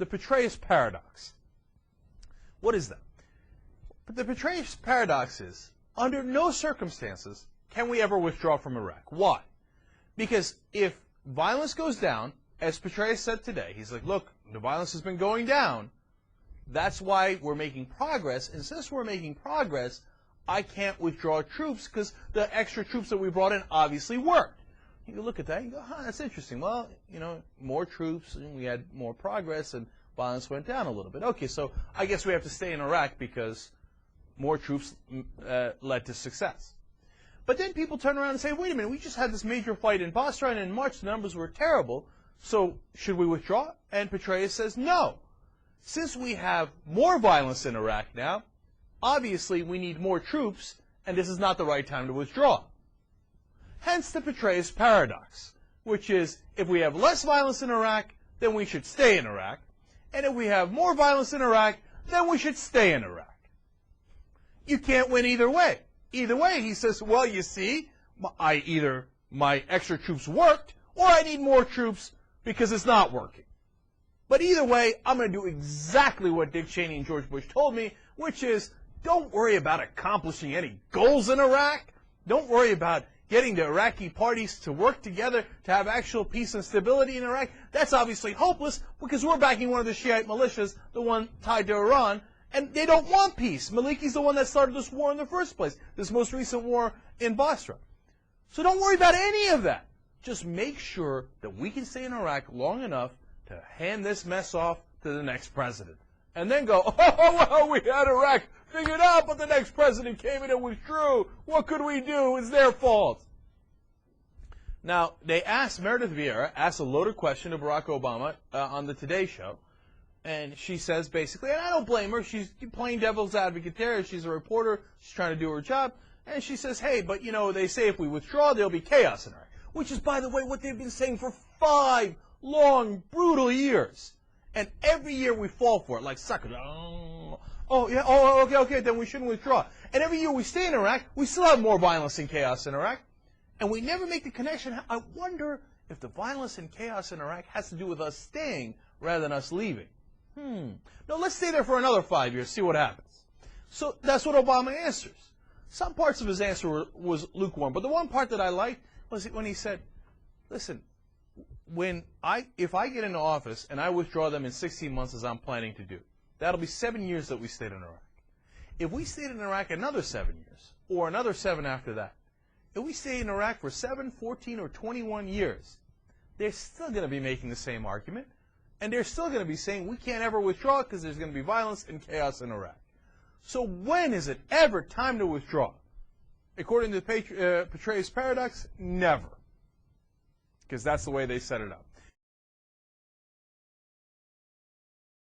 the Petraeus Paradox. What is that? The Petraeus Paradox is, under no circumstances can we ever withdraw from Iraq. Why? Because if violence goes down, as Petraeus said today, he's like, look, the violence has been going down. That's why we're making progress. And since we're making progress, I can't withdraw troops because the extra troops that we brought in obviously worked. You can look at that and go, huh, that's interesting. Well, you know, more troops, and we had more progress, and violence went down a little bit. Okay, so I guess we have to stay in Iraq because more troops led to success. But then people turn around and say, wait a minute, we just had this major fight in Basra, and in March the numbers were terrible, so should we withdraw? And Petraeus says, no. Since we have more violence in Iraq now, obviously we need more troops, and this is not the right time to withdraw. Hence the Petraeus Paradox, which is, if we have less violence in Iraq, then we should stay in Iraq, and if we have more violence in Iraq, then we should stay in Iraq. You can't win either way. Either way, he says, well, you see, either my extra troops worked, or I need more troops because it's not working. But either way, I'm going to do exactly what Dick Cheney and George Bush told me, which is, don't worry about accomplishing any goals in Iraq. Don't worry about getting the Iraqi parties to work together to have actual peace and stability in Iraq. That's obviously hopeless because we're backing one of the Shiite militias, the one tied to Iran, and they don't want peace. Maliki's the one that started this war in the first place, this most recent war in Basra. So don't worry about any of that. Just make sure that we can stay in Iraq long enough to hand this mess off to the next president. And then go, oh, well, we had Iraq figured out, but the next president came in and withdrew. What could we do? It's their fault. Now, they asked, Meredith Vieira asked a loaded question to Barack Obama on the Today Show. And she says basically, and I don't blame her, she's playing devil's advocate there. She's a reporter. She's trying to do her job. And she says, hey, but, you know, they say if we withdraw, there'll be chaos in Iraq. Which is, by the way, what they've been saying for 5 long, brutal years. And every year we fall for it, like suckers. Okay, then we shouldn't withdraw. And every year we stay in Iraq, we still have more violence and chaos in Iraq. And we never make the connection. I wonder if the violence and chaos in Iraq has to do with us staying rather than us leaving. No, let's stay there for another 5 years, see what happens. So that's what Obama answers. Some parts of his answer was lukewarm, but the one part that I liked was when he said, listen, if I get into office and I withdraw them in 16 months as I'm planning to do, that'll be 7 years that we stayed in Iraq. If we stayed in Iraq another 7 years, or another 7 after that, if we stay in Iraq for 7, 14, or 21 years, they're still going to be making the same argument, and they're still going to be saying we can't ever withdraw because there's going to be violence and chaos in Iraq. So when is it ever time to withdraw? According to the Petraeus Paradox, never. Because that's the way they set it up.